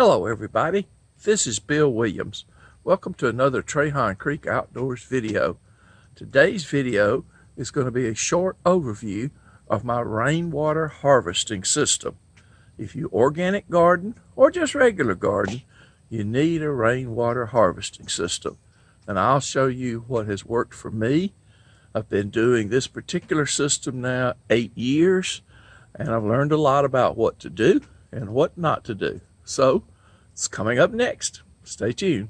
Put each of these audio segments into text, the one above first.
Hello everybody, this is Bill Williams. Welcome to another Trahan Creek Outdoors video. Today's video is going to be a short overview of my rainwater harvesting system. If you organic garden or just regular garden, you need a rainwater harvesting system. And I'll show you what has worked for me. I've been doing this particular system now 8 years, and I've learned a lot about what to do and what not to do. So it's coming up next. Stay tuned.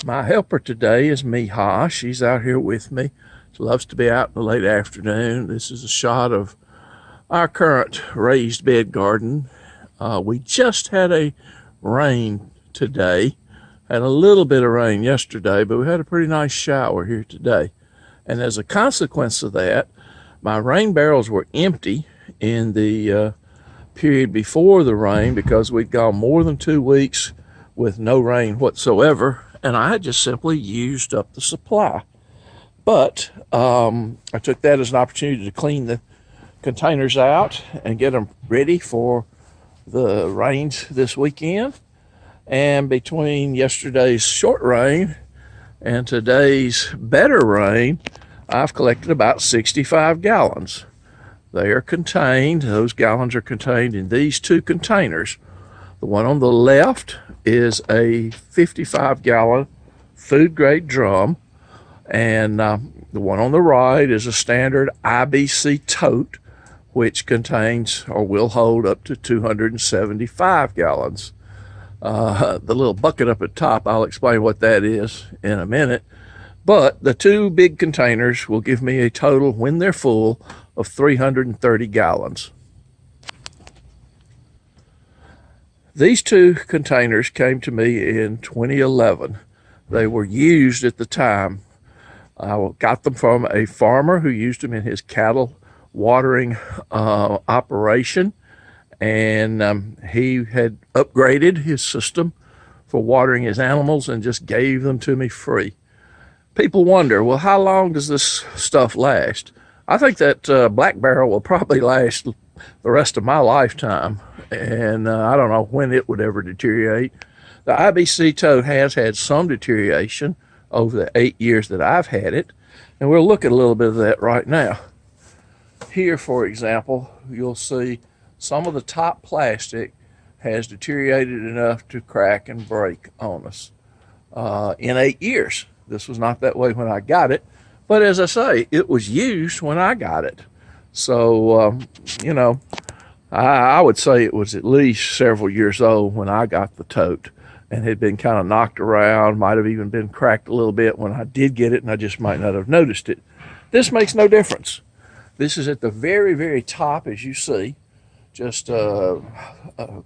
My helper today is Miha. She's out here with me. She loves to be out in the late afternoon. This is a shot of our current raised bed garden. We just had a rain today. Had a little bit of rain yesterday, but we had a pretty nice shower here today. And as a consequence of that, my rain barrels were empty in the period before the rain because we'd gone more than 2 weeks with no rain whatsoever, and I had just simply used up the supply. But I took that as an opportunity to clean the containers out and get them ready for the rains this weekend. And between yesterday's short rain and today's better rain, I've collected about 65 gallons. They are contained, those gallons are contained in these two containers. The one on the left is a 55-gallon food grade drum, and the one on the right is a standard IBC tote, which contains or will hold up to 275 gallons. The little bucket up at top, I'll explain what that is in a minute. But the two big containers will give me a total, when they're full, of 330 gallons. These two containers came to me in 2011. They were used at the time. I got them from a farmer who used them in his cattle watering operation, and he had upgraded his system for watering his animals and just gave them to me free. People wonder, well, how long does this stuff last? I think that black barrel will probably last the rest of my lifetime, and I don't know when it would ever deteriorate. The IBC tote has had some deterioration over the 8 years that I've had it, and we'll look at a little bit of that right now. Here, for example, you'll see some of the top plastic has deteriorated enough to crack and break on us in 8 years. This was not that way when I got it, but as I say, it was used when I got it. So, you know, I would say it was at least several years old when I got the tote and had been kind of knocked around, might have even been cracked a little bit when I did get it, and I just might not have noticed it. This makes no difference. This is at the very, very top, as you see, just a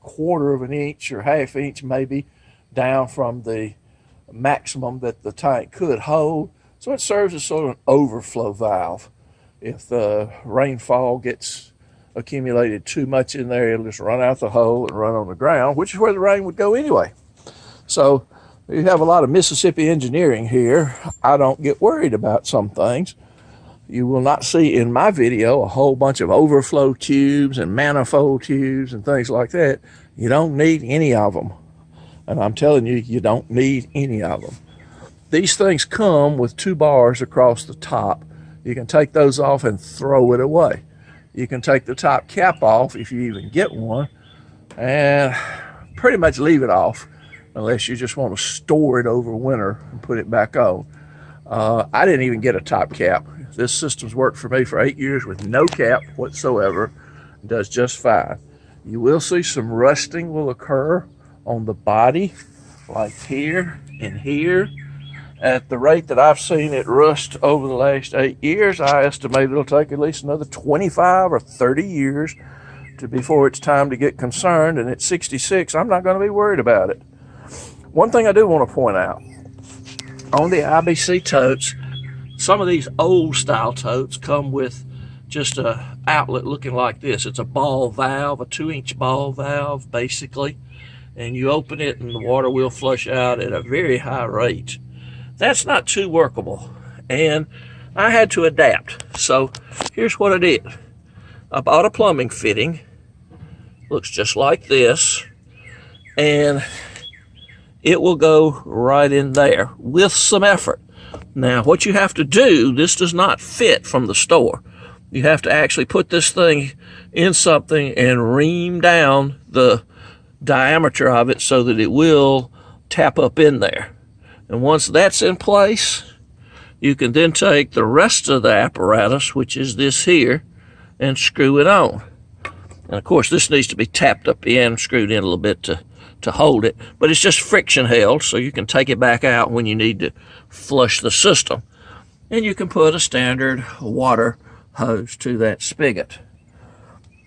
quarter of an inch or half inch maybe down from the maximum that the tank could hold. So it serves as sort of an overflow valve. If the rainfall gets accumulated too much in there, it'll just run out the hole and run on the ground, which is where the rain would go anyway. So you have a lot of Mississippi engineering here. I don't get worried about some things. You will not see in my video a whole bunch of overflow tubes and manifold tubes and things like that. You don't need any of them. And I'm telling you, you don't need any of them. These things come with 2 bars across the top. You can take those off and throw it away. You can take the top cap off if you even get one and pretty much leave it off unless you just want to store it over winter and put it back on. I didn't even get a top cap. This system's worked for me for 8 years with no cap whatsoever. It does just fine. You will see some rusting will occur on the body, like here and here. At the rate that I've seen it rust over the last 8 years, I estimate it'll take at least another 25 or 30 years before it's time to get concerned. And at 66, I'm not going to be worried about it. One thing I do want to point out, on the IBC totes, some of these old style totes come with just a outlet looking like this. It's a ball valve, a 2-inch ball valve basically, and you open it and the water will flush out at a very high rate. That's not too workable, and I had to adapt. So here's what I did. I bought a plumbing fitting, looks just like this, and it will go right in there with some effort. Now what you have to do, this does not fit from the store. You have to actually put this thing in something and ream down the diameter of it so that it will tap up in there. And once that's in place, you can then take the rest of the apparatus, which is this here, and screw it on. And of course this needs to be tapped up in, screwed in a little bit to hold it, but it's just friction held, so you can take it back out when you need to flush the system. And you can put a standard water hose to that spigot.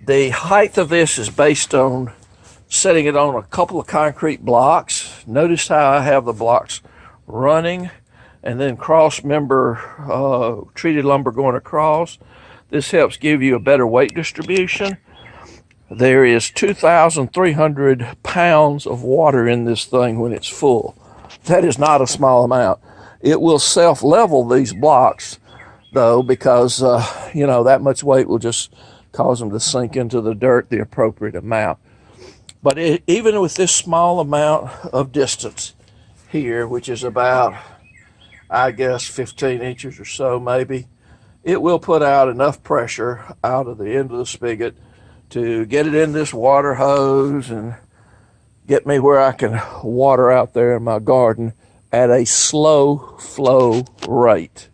The height of this is based on setting it on a couple of concrete blocks. Notice how I have the blocks running and then cross member treated lumber going across. This helps give you a better weight distribution. There is 2,300 pounds of water in this thing when it's full. That is not a small amount. It will self-level these blocks though, because that much weight will just cause them to sink into the dirt the appropriate amount. But even with this small amount of distance here, which is about, I guess, 15 inches or so maybe, it will put out enough pressure out of the end of the spigot to get it in this water hose and get me where I can water out there in my garden at a slow flow rate.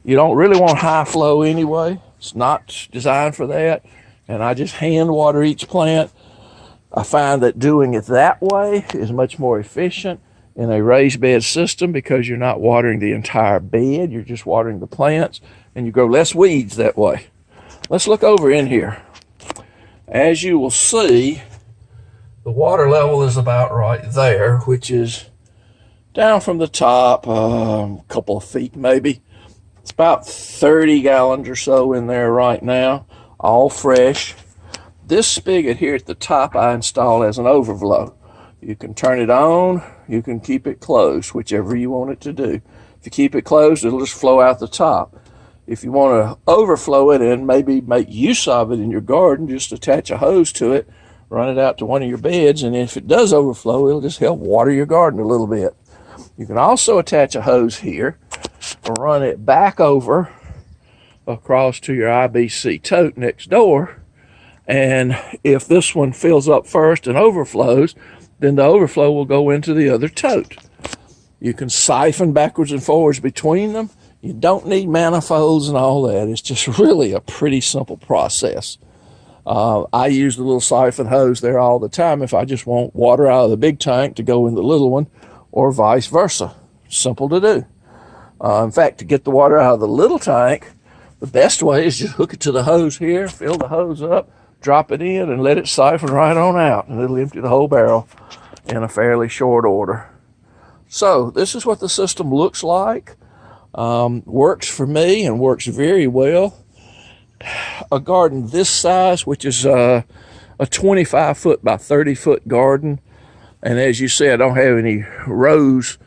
You don't really want high flow anyway. It's not designed for that. And I just hand water each plant. I find that doing it that way is much more efficient in a raised bed system because you're not watering the entire bed. You're just watering the plants, and you grow less weeds that way. Let's look over in here. As you will see, the water level is about right there, which is down from the top a couple of feet maybe. It's about 30 gallons or so in there right now, all fresh. This spigot here at the top I install as an overflow. You can turn it on, you can keep it closed, whichever you want it to do. If you keep it closed, it'll just flow out the top. If you want to overflow it and maybe make use of it in your garden, just attach a hose to it, run it out to one of your beds, and if it does overflow, it'll just help water your garden a little bit. You can also attach a hose here, run it back over across to your IBC tote next door, and if this one fills up first and overflows, then the overflow will go into the other tote. You can siphon backwards and forwards between them. You don't need manifolds and all that. It's just really a pretty simple process. I use the little siphon hose there all the time if I just want water out of the big tank to go in the little one, or vice versa. Simple to do. In fact, to get the water out of the little tank, the best way is just hook it to the hose here, fill the hose up, drop it in, and let it siphon right on out, and it'll empty the whole barrel in a fairly short order. So this is what the system looks like. Works for me and works very well. A garden this size, which is a 25 foot by 30 foot garden, and as you see, I don't have any rows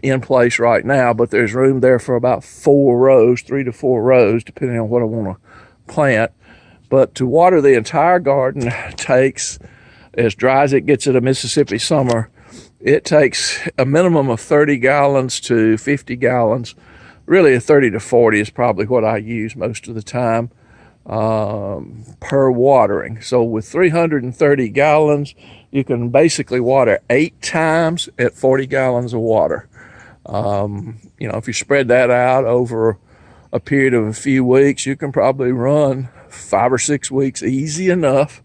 in place right now, but there's room there for about 4 rows, 3 to 4 rows, depending on what I want to plant. But to water the entire garden takes, as dry as it gets in a Mississippi summer, it takes a minimum of 30 gallons to 50 gallons. Really, a 30 to 40 is probably what I use most of the time per watering. So with 330 gallons, you can basically water 8 times at 40 gallons of water. If you spread that out over a period of a few weeks, you can probably run 5 or 6 weeks easy enough,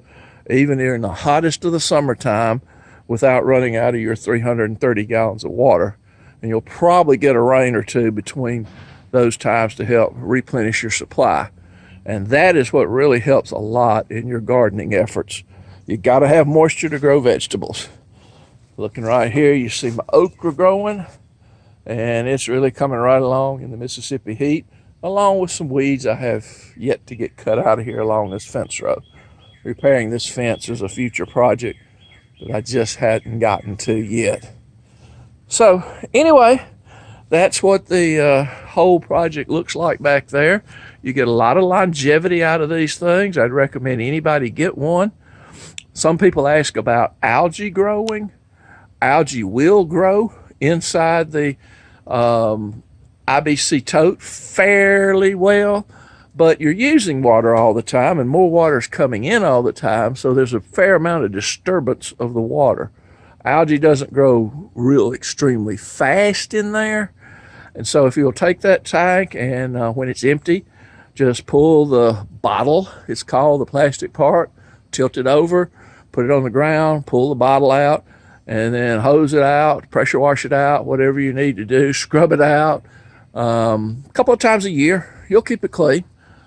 even in the hottest of the summertime, without running out of your 330 gallons of water. And you'll probably get a rain or two between those times to help replenish your supply. And that is what really helps a lot in your gardening efforts. You got to have moisture to grow vegetables. Looking right here, you see my okra growing, and it's really coming right along in the Mississippi heat. along with some weeds I have yet to get cut out of here along this fence row. Repairing this fence is a future project that I just hadn't gotten to yet. So anyway, that's what the whole project looks like back there. You get a lot of longevity out of these things. I'd recommend anybody get one. Some people ask about algae growing. Algae will grow inside the IBC tote fairly well, but you're using water all the time and more water is coming in all the time, so there's a fair amount of disturbance of the water. Algae doesn't grow real extremely fast in there, and so if you'll take that tank and when it's empty, just pull the bottle, it's called the plastic part, tilt it over, put it on the ground, pull the bottle out, and then hose it out, pressure wash it out, whatever you need to do, scrub it out. A couple of times a year, you'll keep it clean.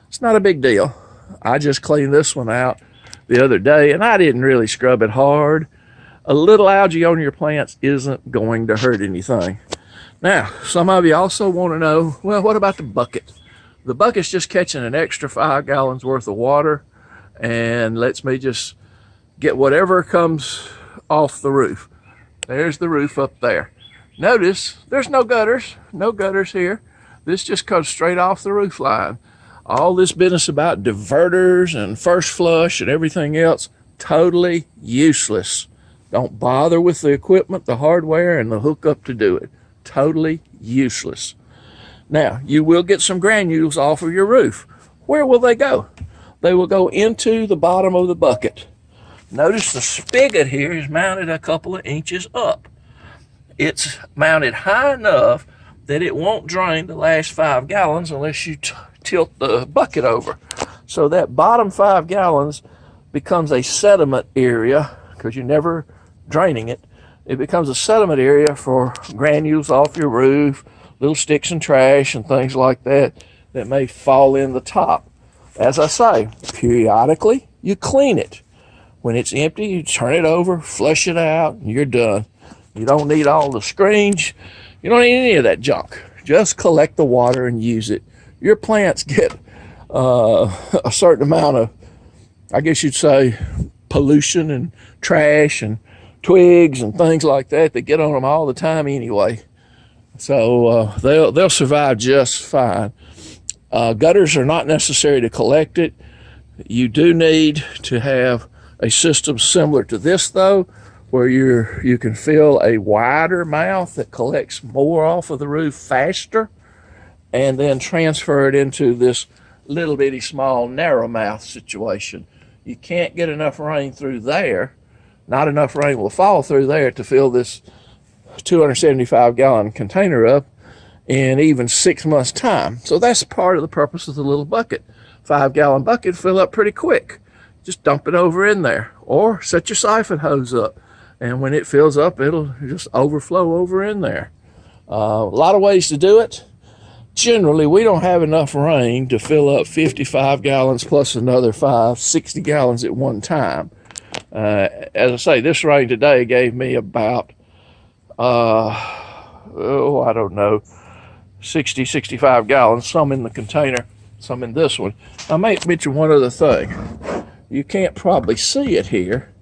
It's not a big deal. I just cleaned this one out the other day, and I didn't really scrub it hard. A little algae on your plants isn't going to hurt anything. Now, some of you also want to know, well, what about the bucket? The bucket's just catching an extra 5 gallons worth of water and lets me just get whatever comes off the roof. There's the roof up there. Notice there's no gutters here. This just comes straight off the roof line. All this business about diverters and first flush and everything else, totally useless. Don't bother with the equipment, the hardware, and the hookup to do it. Totally useless. Now, you will get some granules off of your roof. Where will they go? They will go into the bottom of the bucket. Notice the spigot here is mounted a couple of inches up. It's mounted high enough that it won't drain the last 5 gallons unless you tilt the bucket over. So that bottom 5 gallons becomes a sediment area, because you're never draining it. It becomes a sediment area for granules off your roof, little sticks and trash and things like that that may fall in the top. As I say, periodically you clean it. When it's empty, you turn it over, flush it out, and you're done. You don't need all the screens. You don't need any of that junk. Just collect the water and use it. Your plants get a certain amount of, I guess you'd say, pollution and trash and twigs and things like that get on them all the time anyway. So they'll survive just fine. Gutters are not necessary to collect it. You do need to have a system similar to this, though, where you can fill a wider mouth that collects more off of the roof faster, and then transfer it into this little bitty small narrow mouth situation. You can't get enough rain through there. Not enough rain will fall through there to fill this 275 gallon container up in even 6 months time. So that's part of the purpose of the little bucket. 5 gallon bucket fill up pretty quick. Just dump it over in there, or set your siphon hose up, and when it fills up, it'll just overflow over in there. A lot of ways to do it. Generally, we don't have enough rain to fill up 55 gallons plus another 60 gallons at one time. As I say, this rain today gave me about, I don't know, 60, 65 gallons, some in the container, some in this one. I might mention one other thing. You can't probably see it here,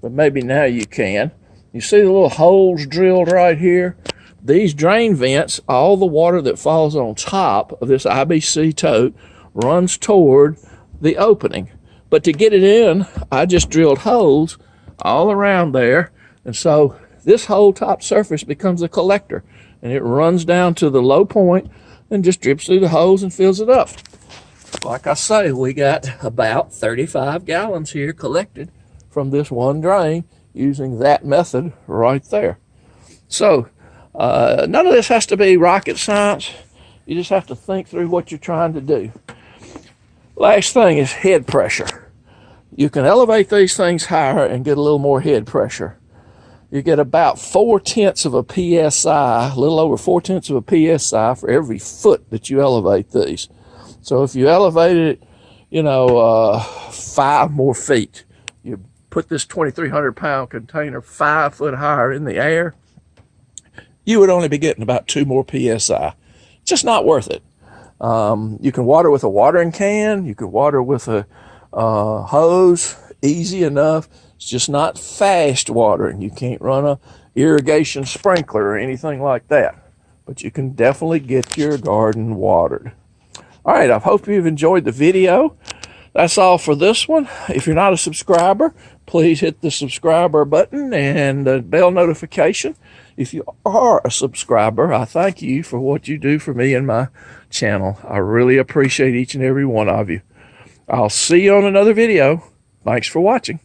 but maybe now you can. You see the little holes drilled right here? These drain vents, all the water that falls on top of this IBC tote runs toward the opening. But to get it in, I just drilled holes all around there. And so this whole top surface becomes a collector, and it runs down to the low point and just drips through the holes and fills it up. Like I say, we got about 35 gallons here collected from this one drain using that method right there. So none of this has to be rocket science. You just have to think through what you're trying to do. Last thing is head pressure. You can elevate these things higher and get a little more head pressure. You get about 4/10 of a PSI, a little over 4/10 of a PSI for every foot that you elevate these. So if you elevated it, 5 more feet, you put this 2,300 pound container 5 foot higher in the air, you would only be getting about 2 more PSI. Just not worth it. You can water with a watering can. You can water with a hose. Easy enough. It's just not fast watering. You can't run a irrigation sprinkler or anything like that. But you can definitely get your garden watered. All right, I hope you've enjoyed the video. That's all for this one. If you're not a subscriber, please hit the subscriber button and the bell notification. If you are a subscriber, I thank you for what you do for me and my channel. I really appreciate each and every one of you. I'll see you on another video. Thanks for watching.